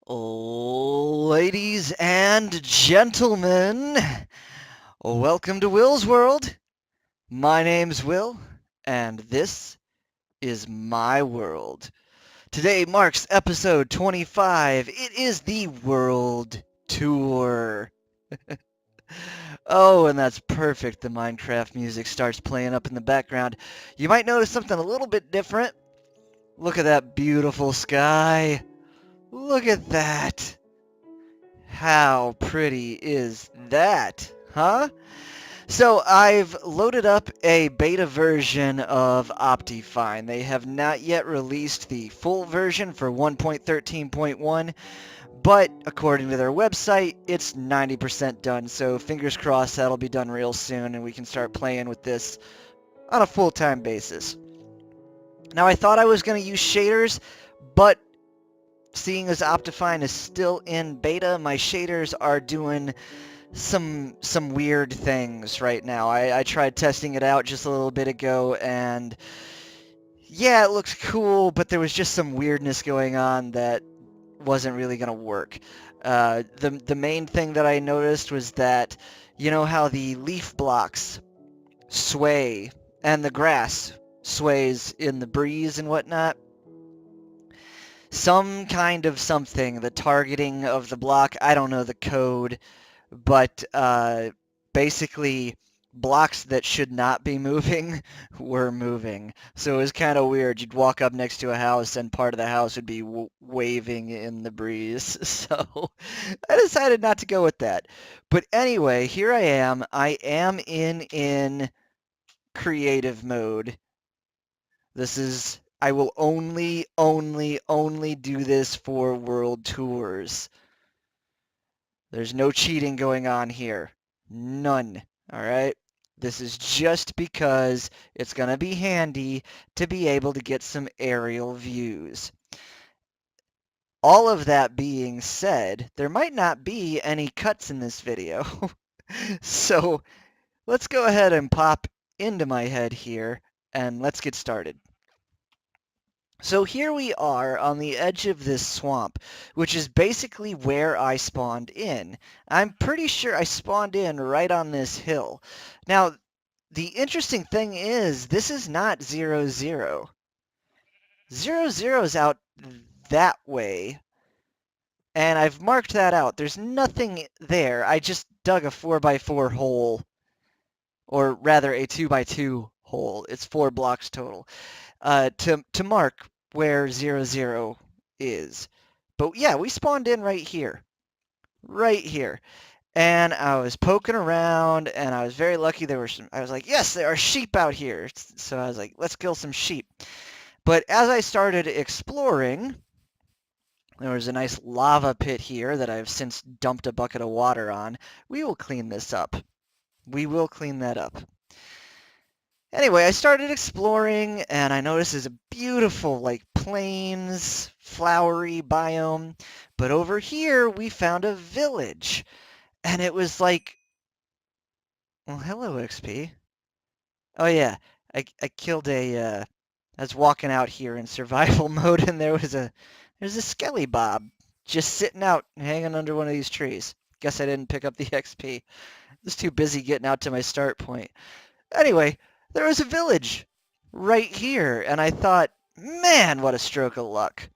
Ladies and gentlemen, welcome to Will's World. My name's Will, and this is my world. Today marks episode 25. It is the World Tour. Oh, and that's perfect. The Minecraft music starts playing up in the background. You might notice something a little bit different. Look at that beautiful sky. Look at that. How pretty is that, huh? So I've loaded up a beta version of Optifine. They have not yet released the full version for 1.13.1, but according to their website, it's 90% done. So fingers crossed that'll be done real soon and we can start playing with this on a full-time basis. Now I thought I was going to use shaders, but seeing as Optifine is still in beta, my shaders are doing some weird things right now. I tried testing it out just a little bit ago, and yeah, it looks cool, but there was just some weirdness going on that wasn't really going to work. The main thing that I noticed was that, you know how the leaf blocks sway and the grass sways in the breeze and whatnot? Some kind of something, the targeting of the block, I don't know the code, but basically blocks that should not be moving were moving. So it was kind of weird. You'd walk up next to a house and part of the house would be waving in the breeze. So I decided not to go with that. But anyway, here I am. I am in creative mode. This is I will only do this for world tours. There's no cheating going on here. None. All right? This is just because it's going to be handy to be able to get some aerial views. All of that being said, there might not be any cuts in this video. So let's go ahead and pop into my head here and let's get started. So here we are on the edge of this swamp, which is basically where I spawned in. I'm pretty sure I spawned in right on this hill. Now, the interesting thing is, this is not 0, 0. 0, 0 is out that way, and I've marked that out. There's nothing there. I just dug a 4x4 hole, or rather a 2x2 hole. It's 4 blocks total. To mark where 0, 0 is. But yeah, we spawned in right here. Right here. And I was poking around, and I was very lucky there were some... I was like, yes, there are sheep out here. So I was like, let's kill some sheep. But as I started exploring, there was a nice lava pit here that I've since dumped a bucket of water on. We will clean this up. We will clean that up. Anyway, I started exploring, and I noticed there's a beautiful, like, plains, flowery biome. But over here, we found a village. And it was like... Well, hello, XP. Oh, yeah. I killed a... I was walking out here in survival mode, and there's a skelly bob just sitting out, hanging under one of these trees. Guess I didn't pick up the XP. I was too busy getting out to my start point. Anyway, there was a village right here, and I thought, man, what a stroke of luck.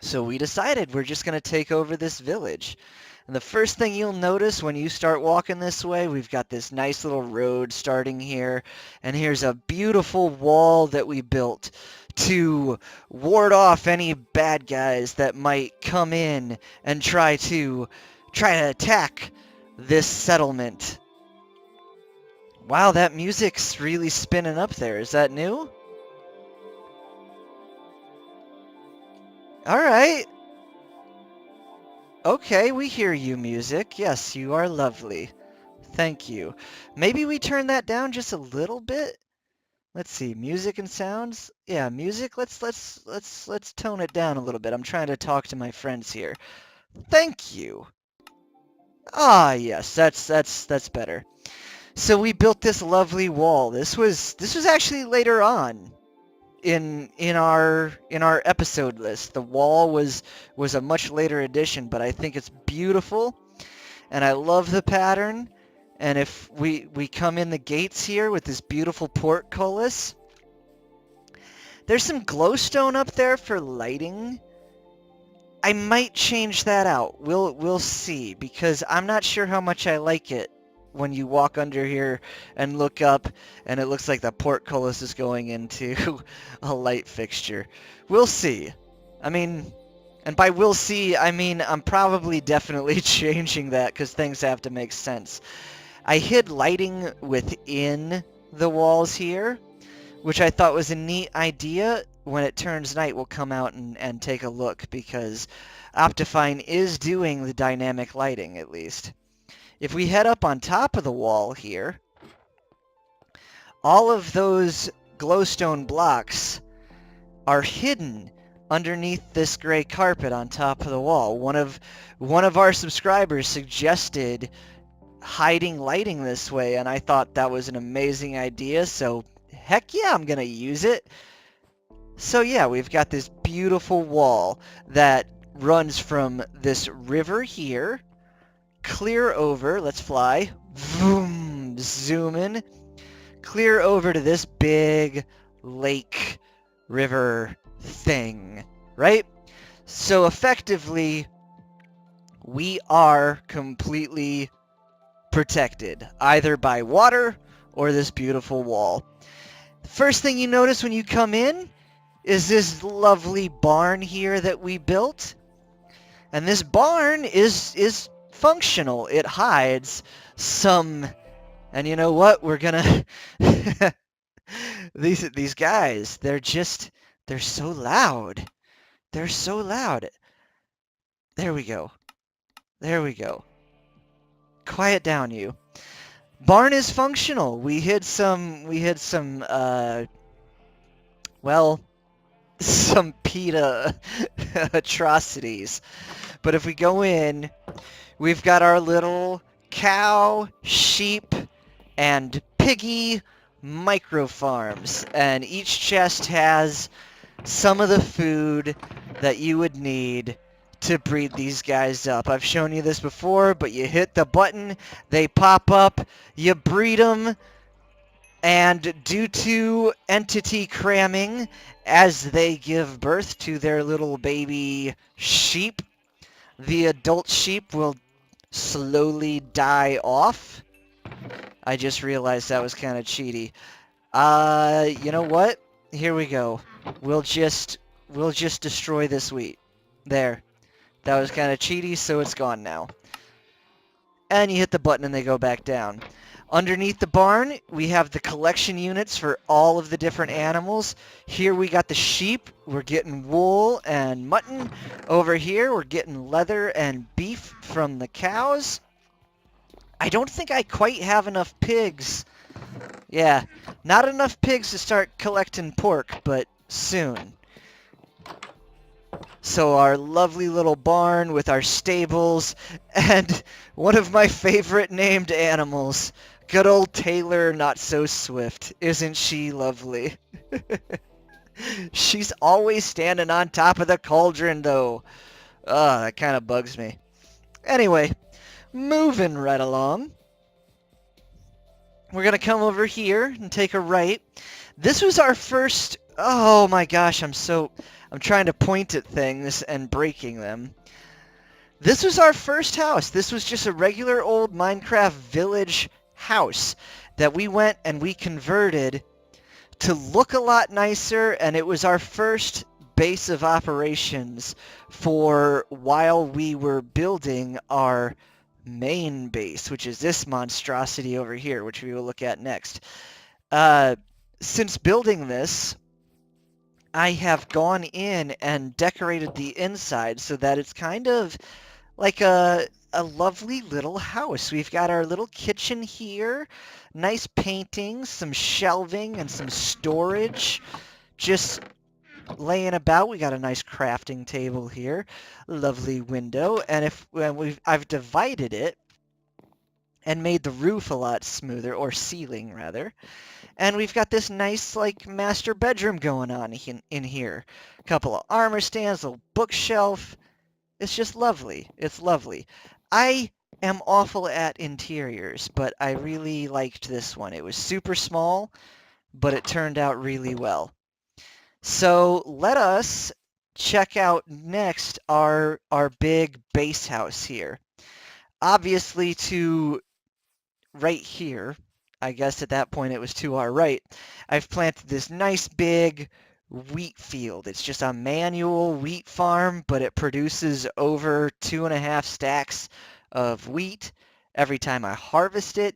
So we decided we're just going to take over this village. And the first thing you'll notice when you start walking this way, we've got this nice little road starting here, and here's a beautiful wall that we built to ward off any bad guys that might come in and try to attack this settlement. Wow, that music's really spinning up there. Is that new? All right. Okay, we hear you, music. Yes, you are lovely. Thank you. Maybe we turn that down just a little bit? Let's see, music and sounds? Yeah, music. Let's tone it down a little bit. I'm trying to talk to my friends here. Thank you. Ah, yes, that's better. So we built this lovely wall. This was actually later on. in our episode list. The wall was a much later addition, but I think it's beautiful, and I love the pattern. And if we come in the gates here with this beautiful portcullis, there's some glowstone up there for lighting. I might change that out. We'll see, because I'm not sure how much I like it when you walk under here and look up and it looks like the portcullis is going into a light fixture. We'll see. I mean, and by we'll see, I mean I'm probably definitely changing that because things have to make sense. I hid lighting within the walls here, which I thought was a neat idea. When it turns night, we'll come out and take a look, because Optifine is doing the dynamic lighting, at least. If we head up on top of the wall here, all of those glowstone blocks are hidden underneath this gray carpet on top of the wall. One of our subscribers suggested hiding lighting this way, and I thought that was an amazing idea, so heck yeah, I'm gonna use it. So yeah, we've got this beautiful wall that runs from this river here, clear over, let's fly, vroom, zoom in, clear over to this big lake river thing, right? So effectively, we are completely protected, either by water or this beautiful wall. The first thing you notice when you come in is this lovely barn here that we built. And this barn is functional. It hides some... And you know what? We're gonna... these guys, they're so loud. They're so loud. There we go. There we go. Quiet down, you. Barn is functional. We hid some, well, some PETA atrocities. But if we go in, we've got our little cow, sheep, and piggy micro farms. And each chest has some of the food that you would need to breed these guys up. I've shown you this before, but you hit the button, they pop up, you breed them, and due to entity cramming, as they give birth to their little baby sheep, the adult sheep will slowly die off. I just realized that was kind of cheaty. You know what? Here we go. We'll just destroy this wheat. There. That was kind of cheaty, so it's gone now. And you hit the button and they go back down. Underneath the barn, we have the collection units for all of the different animals. Here we got the sheep. We're getting wool and mutton. Over here, we're getting leather and beef from the cows. I don't think I quite have enough pigs. Yeah, not enough pigs to start collecting pork, but soon. So our lovely little barn with our stables and one of my favorite named animals, good old Taylor Not So Swift. Isn't she lovely? She's always standing on top of the cauldron, though. Ugh, that kind of bugs me. Anyway, moving right along. We're going to come over here and take a right. This was our first... Oh my gosh, I'm trying to point at things and breaking them. This was our first house. This was just a regular old Minecraft village house that we went and we converted to look a lot nicer, and it was our first base of operations for while we were building our main base, which is this monstrosity over here, which we will look at next. Since building this, I have gone in and decorated the inside so that it's kind of like a lovely little house. We've got our little kitchen here, nice paintings, some shelving, and some storage just laying about. We got a nice crafting table here, lovely window, and I've divided it, and made the roof a lot smoother, or ceiling rather. And we've got this nice like master bedroom going on in here. A couple of armor stands, a little bookshelf. It's just lovely. It's lovely. I am awful at interiors, but I really liked this one. It was super small, but it turned out really well. So let us check out next our big base house here. Obviously to right here, I guess at that point it was to our right, I've planted this nice big wheat field. It's just a manual wheat farm, but it produces over 2.5 stacks of wheat every time I harvest it,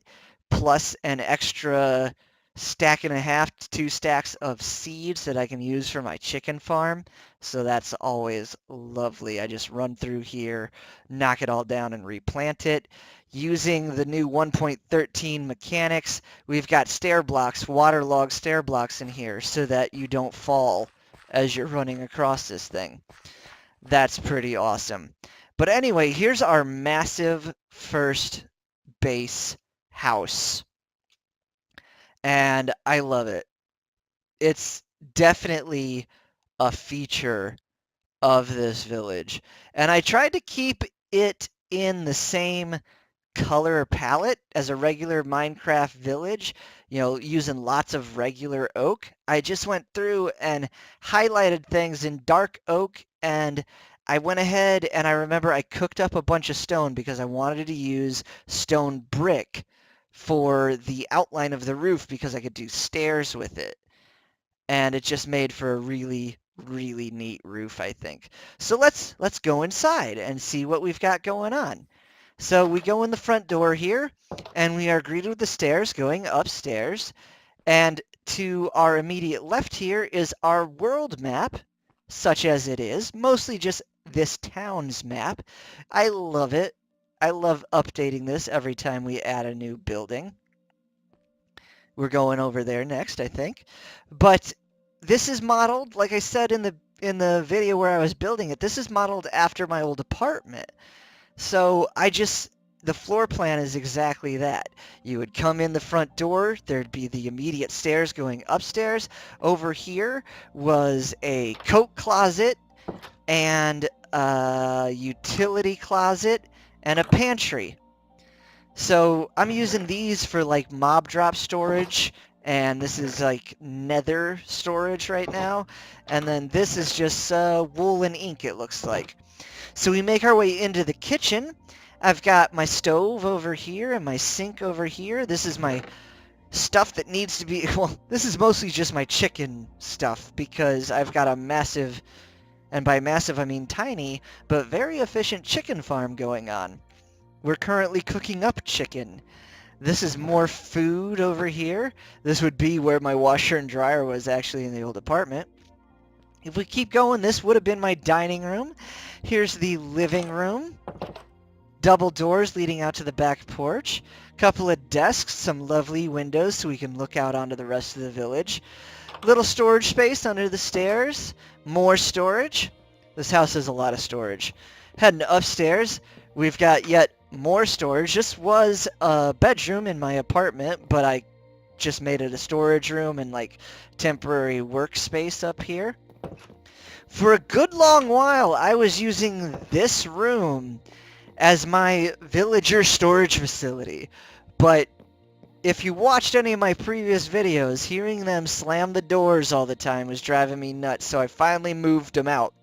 plus an extra stack and a half to 2 stacks of seeds that I can use for my chicken farm. So that's always lovely. I just run through here, knock it all down and replant it. Using the new 1.13 mechanics, we've got stair blocks, waterlogged stair blocks in here so that you don't fall as you're running across this thing. That's pretty awesome. But anyway, here's our massive first base house. And I love it. It's definitely a feature of this village. And I tried to keep it in the same color palette as a regular Minecraft village, using lots of regular oak. I just went through and highlighted things in dark oak, and I went ahead and I remember I cooked up a bunch of stone because I wanted to use stone brick for the outline of the roof because I could do stairs with it. And it just made for a really, really neat roof, I think. So let's go inside and see what we've got going on. So we go in the front door here, and we are greeted with the stairs going upstairs. And to our immediate left here is our world map, such as it is, mostly just this town's map. I love it. I love updating this every time we add a new building. We're going over there next, I think. But this is modeled, like I said in the video where I was building it, this is modeled after my old apartment. So the floor plan is exactly that. You would come in the front door, there'd be the immediate stairs going upstairs. Over here was a coat closet and a utility closet and a pantry. So I'm using these for like mob drop storage, and this is like nether storage right now. And then this is just wool and ink, it looks like. So we make our way into the kitchen. I've got my stove over here and my sink over here. This is my stuff that needs to be, well, this is mostly just my chicken stuff because I've got a massive, and by massive I mean tiny, but very efficient chicken farm going on. We're currently cooking up chicken. This is more food over here. This would be where my washer and dryer was actually in the old apartment. If we keep going, this would have been my dining room. Here's the living room. Double doors leading out to the back porch. Couple of desks, some lovely windows so we can look out onto the rest of the village. Little storage space under the stairs. More storage. This house has a lot of storage. Heading upstairs, we've got yet more storage. This was a bedroom in my apartment, but I just made it a storage room and like temporary workspace up here. For a good long while, I was using this room as my villager storage facility. But if you watched any of my previous videos, hearing them slam the doors all the time was driving me nuts, so I finally moved them out.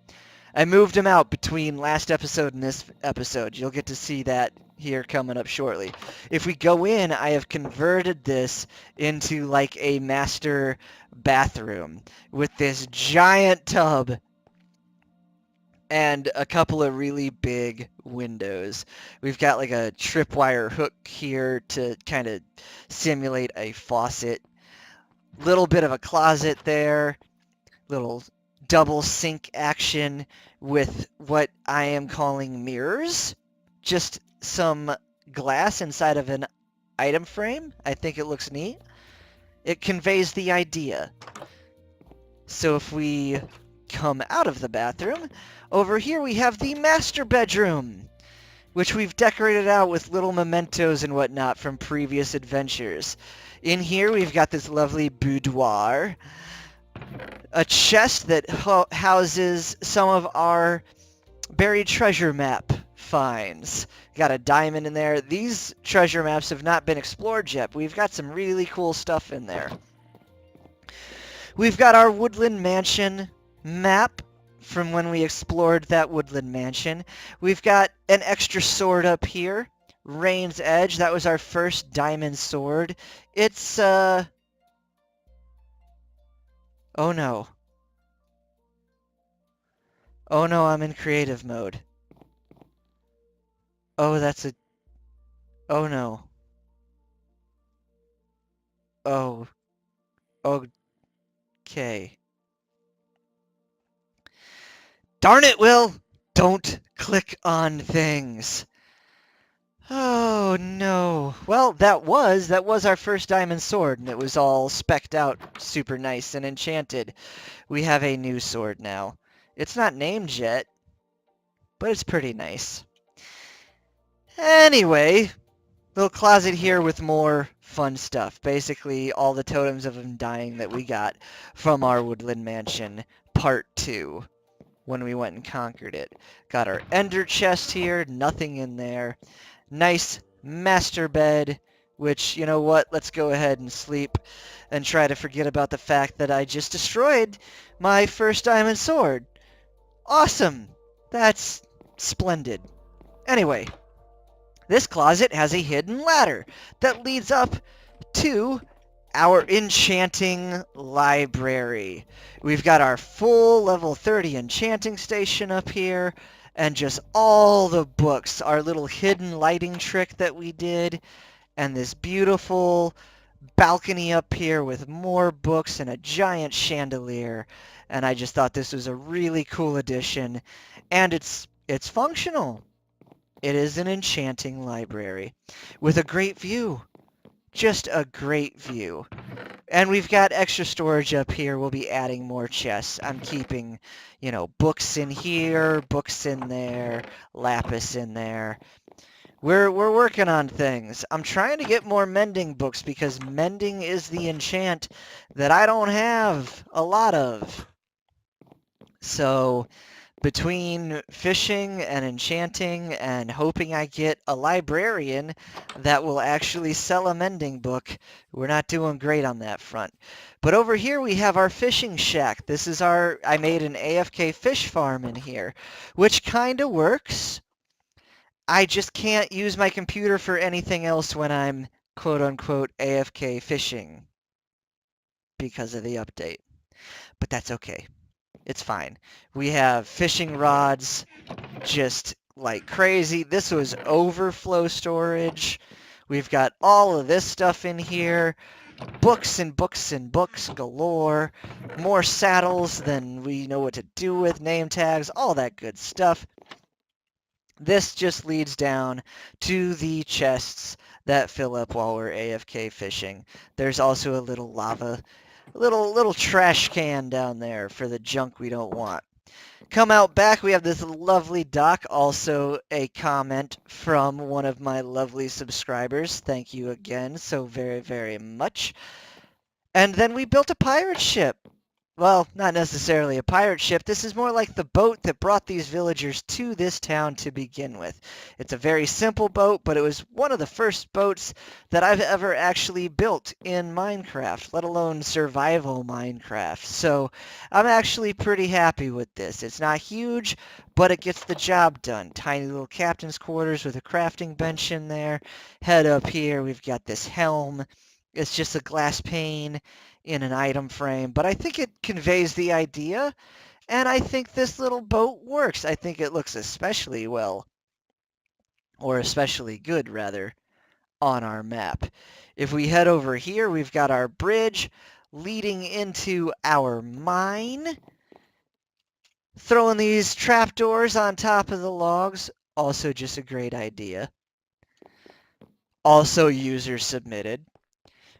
I moved them out between last episode and this episode. You'll get to see that here coming up shortly. If we go in, I have converted this into like a master bathroom with this giant tub and a couple of really big windows. We've got like a tripwire hook here to kind of simulate a faucet. Little bit of a closet there. Little double sink action with what I am calling mirrors. Just some glass inside of an item frame. I think it looks neat. It conveys the idea. So if we come out of the bathroom, over here we have the master bedroom. which we've decorated out with little mementos and whatnot from previous adventures. In here, we've got this lovely boudoir, a chest that houses some of our buried treasure map finds. Got a diamond in there. These treasure maps have not been explored yet, but we've got some really cool stuff in there. We've got our woodland mansion map from when we explored that woodland mansion. We've got an extra sword up here. Rayne's Edge. That was our first diamond sword. It's, oh no. Oh no, I'm in creative mode. Oh, that's a... Oh no. Oh. Okay. Darn it, Will! Don't click on things. Oh no. Well, that was our first diamond sword, and it was all specced out super nice and enchanted. We have a new sword now. It's not named yet, but it's pretty nice. Anyway, little closet here with more fun stuff. Basically, all the totems of undying that we got from our woodland mansion, part 2, when we went and conquered it. Got our ender chest here, nothing in there. Nice master bed, which, you know what, let's go ahead and sleep and try to forget about the fact that I just destroyed my first diamond sword. Awesome! That's splendid. Anyway, this closet has a hidden ladder that leads up to our enchanting library. We've got our full level 30 enchanting station up here, and just all the books, our little hidden lighting trick that we did, and this beautiful balcony up here with more books and a giant chandelier. And I just thought this was a really cool addition, and it's functional. It is an enchanting library with a great view. Just a great view. And we've got extra storage up here. We'll be adding more chests. I'm keeping, you know, books in here, books in there, lapis in there. We're working on things. I'm trying to get more mending books because mending is the enchant that I don't have a lot of. So between fishing and enchanting and hoping I get a librarian that will actually sell a mending book, we're not doing great on that front. But over here we have our fishing shack. This is I made an AFK fish farm in here, which kind of works. I just can't use my computer for anything else when I'm quote-unquote AFK fishing because of the update. But that's okay. It's fine. We have fishing rods just like crazy. This was overflow storage. We've got all of this stuff in here. Books and books and books galore. More saddles than we know what to do with. Name tags, all that good stuff. This just leads down to the chests that fill up while we're AFK fishing. There's also a little lava, little trash can down there for the junk we don't want. Come out back, we have this lovely dock, also a comment from one of my lovely subscribers. Thank you again so very, very much. And then we built a pirate ship. Well, not necessarily a pirate ship. This is more like the boat that brought these villagers to this town to begin with. It's a very simple boat, but it was one of the first boats that I've ever actually built in Minecraft, let alone survival Minecraft. So I'm actually pretty happy with this. It's not huge, but it gets the job done. Tiny little captain's quarters with a crafting bench in there. Head up here, we've got this helm. It's just a glass pane in an item frame, but I think it conveys the idea, and I think this little boat works. I think it looks especially well, or especially good, rather, on our map. If we head over here, we've got our bridge leading into our mine. Throwing these trapdoors on top of the logs, also just a great idea. Also user submitted.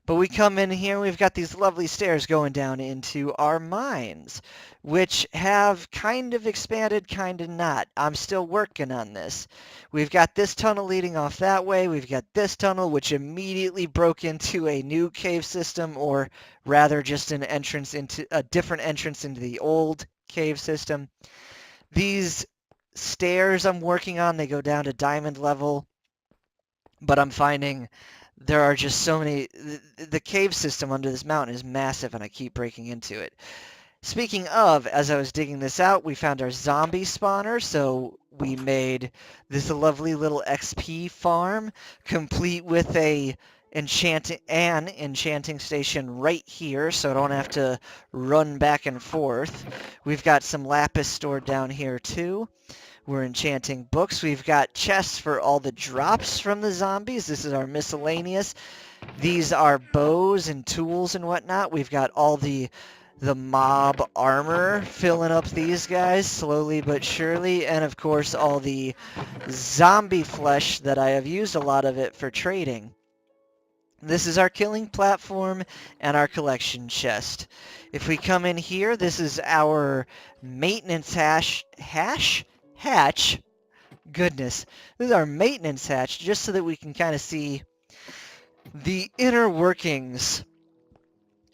But we come in here, we've got these lovely stairs going down into our mines, which have kind of expanded, kind of not. I'm still working on this. We've got this tunnel leading off that way. We've got this tunnel, which immediately broke into a new cave system, or rather just an entrance into a different entrance into the old cave system. These stairs I'm working on, they go down to diamond level, but I'm finding there are just so many. The cave system under this mountain is massive, and I keep breaking into it. Speaking of, as I was digging this out, we found our zombie spawner, so we made this lovely little XP farm, complete with an enchanting station right here, so I don't have to run back and forth. We've got some lapis stored down here too. We're enchanting books. We've got chests for all the drops from the zombies. This is our miscellaneous. These are bows and tools and whatnot. We've got all the mob armor filling up these guys slowly but surely. And of course all the zombie flesh that I have used a lot of it for trading. This is our killing platform and our collection chest. If we come in here, this is our maintenance hatch. Goodness. This is our maintenance hatch, just so that we can kind of see the inner workings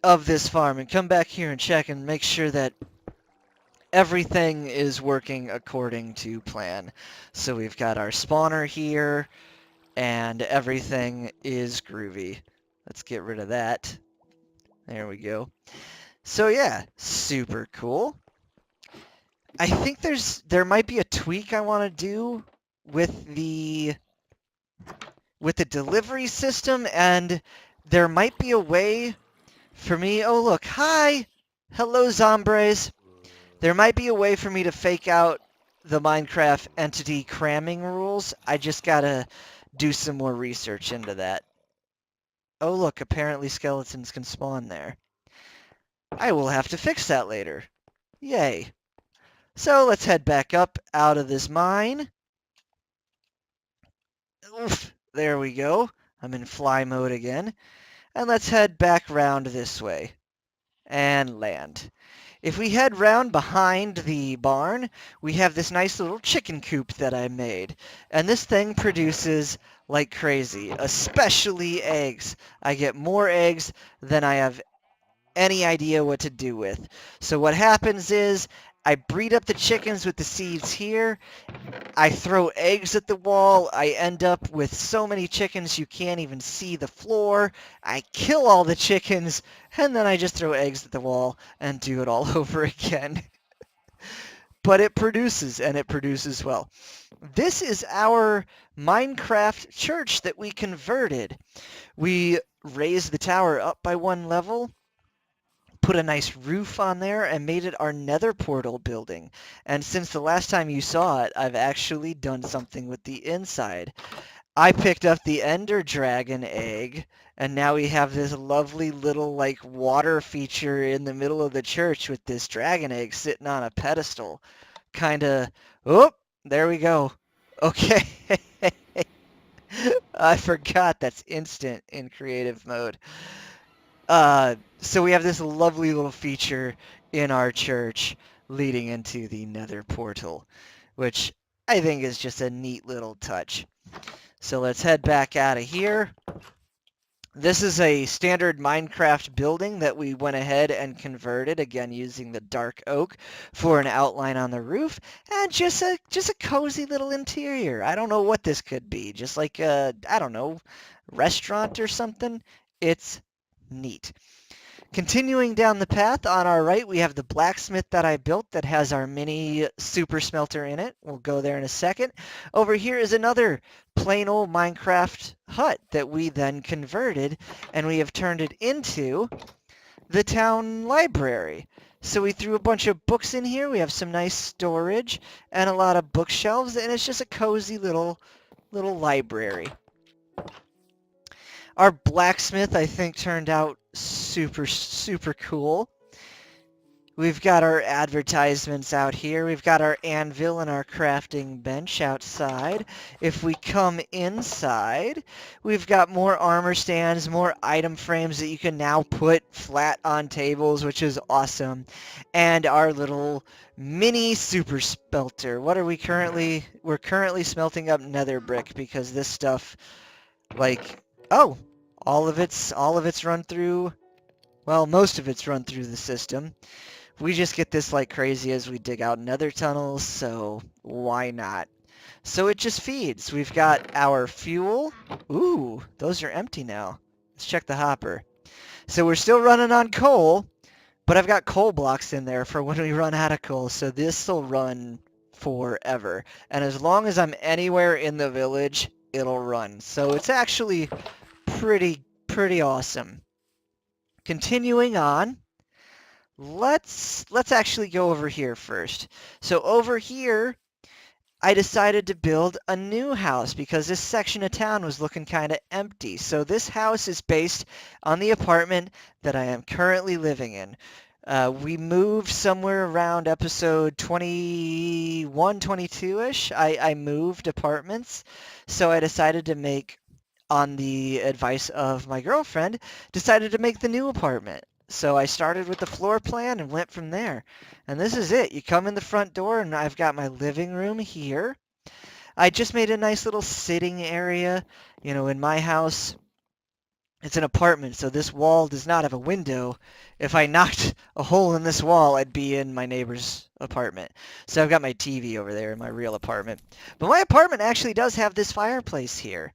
of this farm and come back here and check and make sure that everything is working according to plan. So we've got our spawner here and everything is groovy. Let's get rid of that. There we go. So yeah, super cool. I think there might be a tweak I want to do with the delivery system, and there might be a way for me. Oh look, hi, hello zombres. There might be a way for me to fake out the Minecraft entity cramming rules. I just gotta do some more research into that. Oh look, apparently skeletons can spawn there. I will have to fix that later. Yay. So let's head back up out of this mine. Oof, there we go. I'm in fly mode again. And let's head back round this way and land. If we head round behind the barn, we have this nice little chicken coop that I made. And this thing produces like crazy, especially eggs. I get more eggs than I have any idea what to do with. So what happens is I breed up the chickens with the seeds here. I throw eggs at the wall. I end up with so many chickens you can't even see the floor. I kill all the chickens, and then I just throw eggs at the wall and do it all over again. But it produces, and it produces well. This is our Minecraft church that we converted. We raised the tower up by one level, put a nice roof on there, and made it our nether portal building. And since the last time you saw it, I've actually done something with the inside. I picked up the ender dragon egg, and now we have this lovely little like water feature in the middle of the church with this dragon egg sitting on a pedestal. Kinda, oh, there we go. Okay. I forgot that's instant in creative mode. So we have this lovely little feature in our church leading into the nether portal, which I think is just a neat little touch. So let's head back out of here. This is a standard Minecraft building that we went ahead and converted, again using the dark oak for an outline on the roof, and just a cozy little interior. I don't know what this could be, just like a, I don't know, restaurant or something. It's neat. Continuing down the path, on our right, we have the blacksmith that I built that has our mini super smelter in it. We'll go there in a second. Over here is another plain old Minecraft hut that we then converted, and we have turned it into the town library. So we threw a bunch of books in here. We have some nice storage and a lot of bookshelves, and it's just a cozy little library. Our blacksmith, I think, turned out super, super cool. We've got our advertisements out here. We've got our anvil and our crafting bench outside. If we come inside, we've got more armor stands, more item frames that you can now put flat on tables, which is awesome. And our little mini super smelter. What are we currently? We're currently smelting up nether brick because this stuff, like, oh, all of it's run through. Well, most of it's run through the system. We just get this like crazy as we dig out nether tunnels, so why not? So it just feeds. We've got our fuel. Ooh, those are empty now. Let's check the hopper. So we're still running on coal, but I've got coal blocks in there for when we run out of coal, so this will run forever. And as long as I'm anywhere in the village, it'll run. So it's actually pretty awesome. Continuing on, let's actually go over here first. So over here, I decided to build a new house because this section of town was looking kind of empty. So this house is based on the apartment that I am currently living in. We moved somewhere around episode 21, 22-ish. I moved apartments, so I decided to make, on the advice of my girlfriend, decided to make the new apartment. So I started with the floor plan and went from there. And this is it. You come in the front door and I've got my living room here. I just made a nice little sitting area. You know, in my house, it's an apartment, so this wall does not have a window. If I knocked a hole in this wall, I'd be in my neighbor's apartment. So I've got my TV over there in my real apartment. But my apartment actually does have this fireplace here.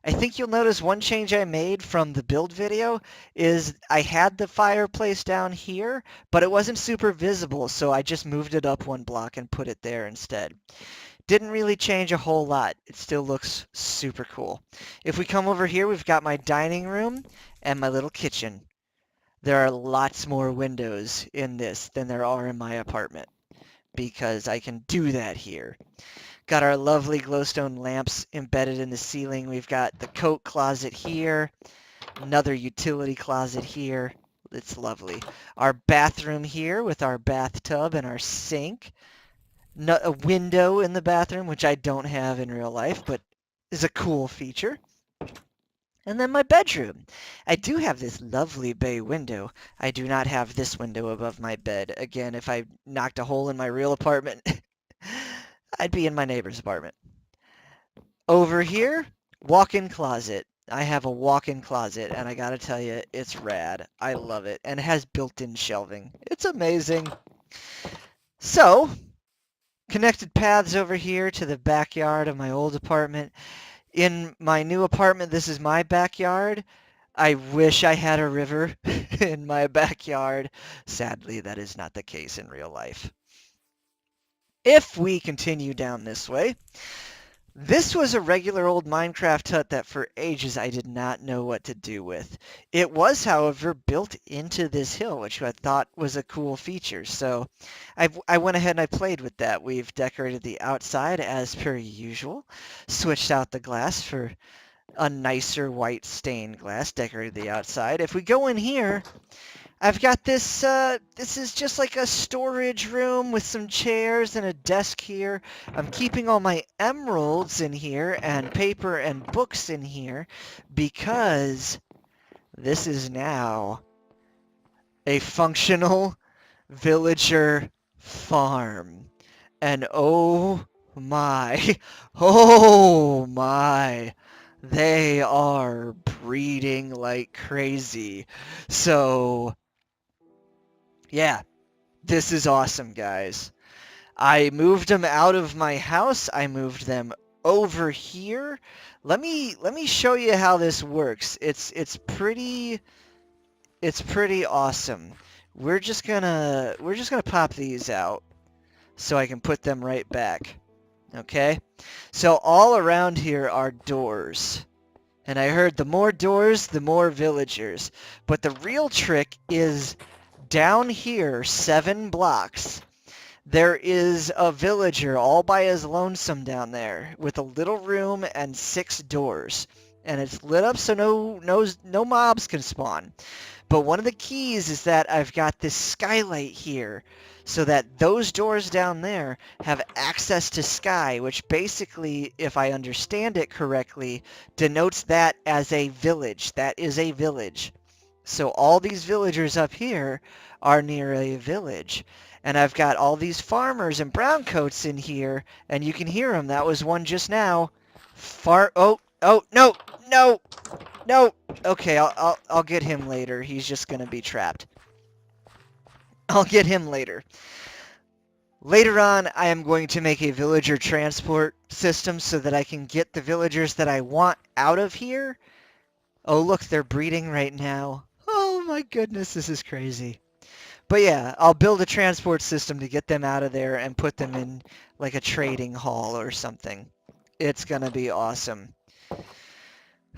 I think you'll notice one change I made from the build video is I had the fireplace down here, but it wasn't super visible, so I just moved it up one block and put it there instead. Didn't really change a whole lot. It still looks super cool. If we come over here, we've got my dining room and my little kitchen. There are lots more windows in this than there are in my apartment because I can do that here. Got our lovely glowstone lamps embedded in the ceiling. We've got the coat closet here, another utility closet here. It's lovely. Our bathroom here with our bathtub and our sink. A window in the bathroom, which I don't have in real life, but is a cool feature. And then my bedroom. I do have this lovely bay window. I do not have this window above my bed. Again, if I knocked a hole in my real apartment, I'd be in my neighbor's apartment. Over here, walk-in closet. I have a walk-in closet, and I gotta tell you, it's rad. I love it, and it has built-in shelving. It's amazing. So, connected paths over here to the backyard of my old apartment. In my new apartment, this is my backyard. I wish I had a river in my backyard. Sadly, that is not the case in real life. If we continue down this way, this was a regular old Minecraft hut that for ages I did not know what to do with. It was, however, built into this hill, which I thought was a cool feature. So I went ahead and I played with that. We've decorated the outside as per usual, switched out the glass for a nicer white stained glass, decorated the outside. If we go in here, I've got this, this is just like a storage room with some chairs and a desk here. I'm keeping all my emeralds in here and paper and books in here because this is now a functional villager farm. And oh my, oh my, they are breeding like crazy. So yeah, this is awesome, guys. I moved them out of my house. I moved them over here. Let me show you how this works. It's pretty awesome. We're just gonna pop these out so I can put them right back. Okay? So all around here are doors. And I heard the more doors, the more villagers. But the real trick is down here, 7 blocks, there is a villager all by his lonesome down there with a little room and 6 doors. and it's lit up so no mobs can spawn. But one of the keys is that I've got this skylight here so that those doors down there have access to sky, which basically, if I understand it correctly, denotes that as a village. That is a village. So all these villagers up here are near a village. And I've got all these farmers and browncoats in here, and you can hear them. That was one just now. Oh, no, no, no. Okay, I'll get him later. He's just gonna be trapped. I'll get him later. Later on, I am going to make a villager transport system so that I can get the villagers that I want out of here. Oh, look, they're breeding right now. Oh my goodness, this is crazy. But yeah, I'll build a transport system to get them out of there and put them in like a trading hall or something. It's gonna be awesome.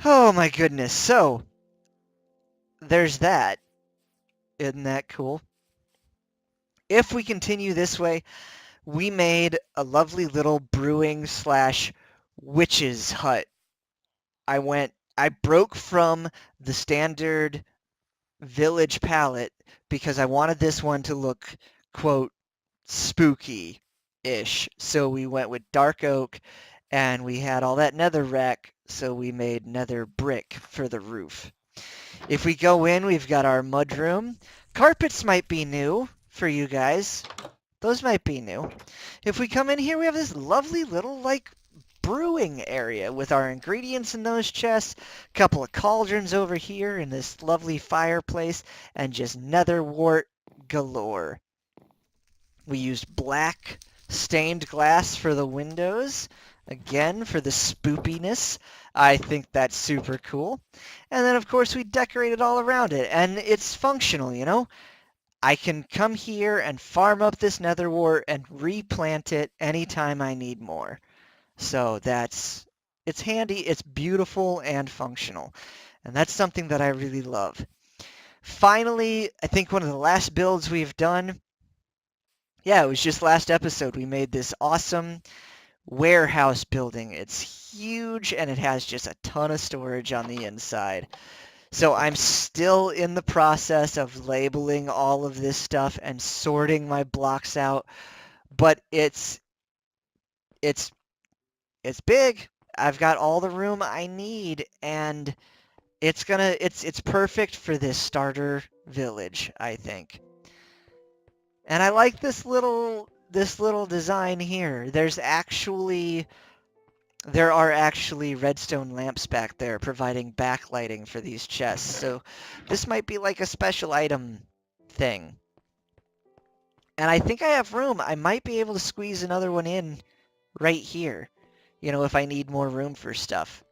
Oh my goodness. So, there's that. Isn't that cool? If we continue this way, we made a lovely little brewing slash witch's hut. I broke from the standard village palette because I wanted this one to look, quote, spooky-ish. So we went with dark oak, and we had all that netherrack, so we made nether brick for the roof. If we go in, we've got our mudroom. Carpets might be new for you guys. Those might be new. If we come in here, we have this lovely little, like, brewing area with our ingredients in those chests, a couple of cauldrons over here in this lovely fireplace, and just nether wart galore. We used black stained glass for the windows, again, for the spoopiness. I think that's super cool. And then, of course, we decorated all around it, and it's functional, you know? I can come here and farm up this nether wart and replant it anytime I need more. So it's handy, it's beautiful, and functional. And that's something that I really love. Finally, I think one of the last builds we've done, yeah, it was just last episode, we made this awesome warehouse building. It's huge, and it has just a ton of storage on the inside. So I'm still in the process of labeling all of this stuff and sorting my blocks out, but it's big. I've got all the room I need, and it's perfect for this starter village, I think. And I like this little design here. There are actually redstone lamps back there providing backlighting for these chests. So this might be like a special item thing. And I think I have room. I might be able to squeeze another one in right here, you know, if I need more room for stuff.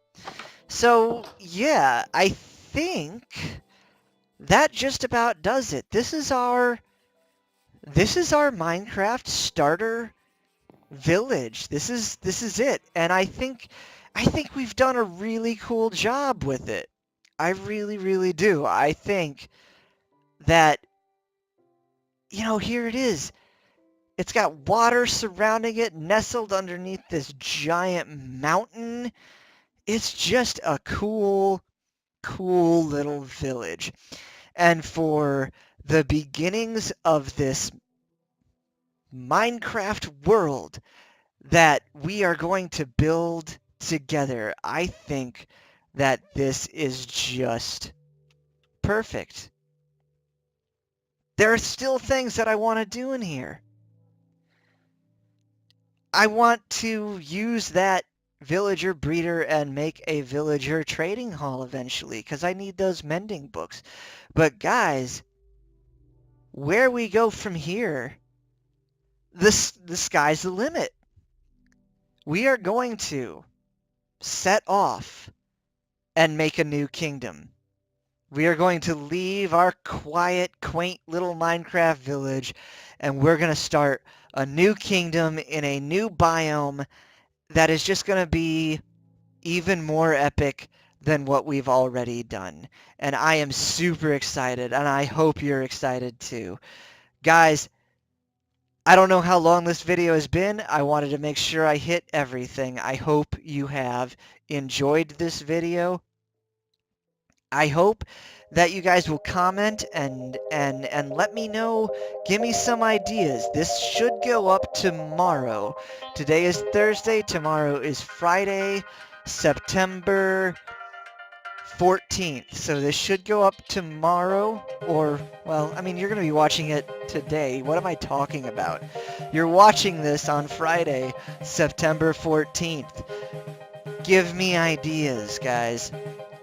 So yeah, I think that just about does it. This is our Minecraft starter village. This is it. And I think we've done a really cool job with it. I really, really do. I think that, you know, here it is. It's got water surrounding it, nestled underneath this giant mountain. It's just a cool little village. And for the beginnings of this Minecraft world that we are going to build together, I think that this is just perfect. There are still things that I want to do in here. I want to use that villager breeder and make a villager trading hall eventually, because I need those mending books. But guys, where we go from here, the sky's the limit. We are going to set off and make a new kingdom. We are going to leave our quiet, quaint little Minecraft village, and we're going to start a new kingdom in a new biome that is just going to be even more epic than what we've already done. And I am super excited, and I hope you're excited too. Guys, I don't know how long this video has been. I wanted to make sure I hit everything. I hope you have enjoyed this video. I hope that you guys will comment and let me know, give me some ideas. This should go up tomorrow. Today is Thursday, tomorrow is Friday, September 14th. So this should go up tomorrow, or, well, I mean, you're going to be watching it today. What am I talking about? You're watching this on Friday, September 14th. Give me ideas, guys.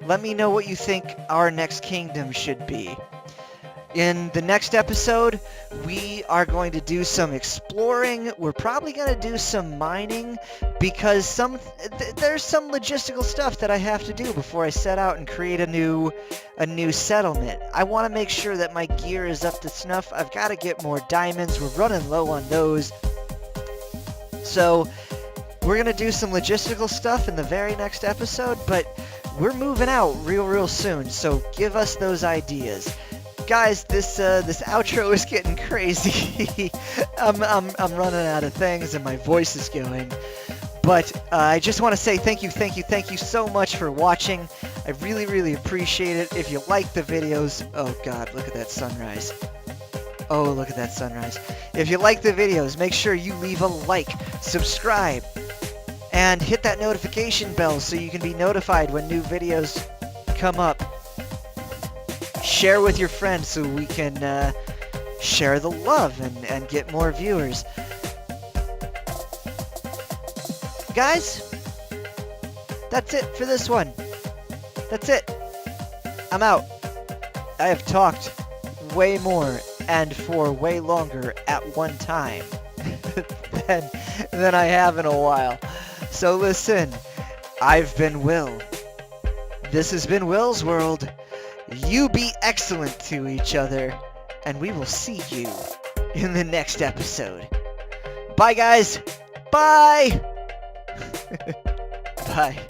Let me know what you think our next kingdom should be. In the next episode, we are going to do some exploring. We're probably going to do some mining because there's some logistical stuff that I have to do before I set out and create a new settlement. I want to make sure that my gear is up to snuff. I've got to get more diamonds. We're running low on those. So we're going to do some logistical stuff in the very next episode, but we're moving out real soon, so give us those ideas. Guys, this outro is getting crazy. I'm running out of things and my voice is going. But I just want to say thank you so much for watching. I really appreciate it. If you like the videos, oh god, look at that sunrise. Oh, look at that sunrise. If you like the videos, make sure you leave a like, subscribe, and hit that notification bell so you can be notified when new videos come up. Share with your friends so we can share the love and get more viewers. Guys, that's it for this one. That's it. I'm out. I have talked way more and for way longer at one time than I have in a while. So listen, I've been Will. This has been Will's World. You be excellent to each other, and we will see you in the next episode. Bye, guys. Bye. Bye.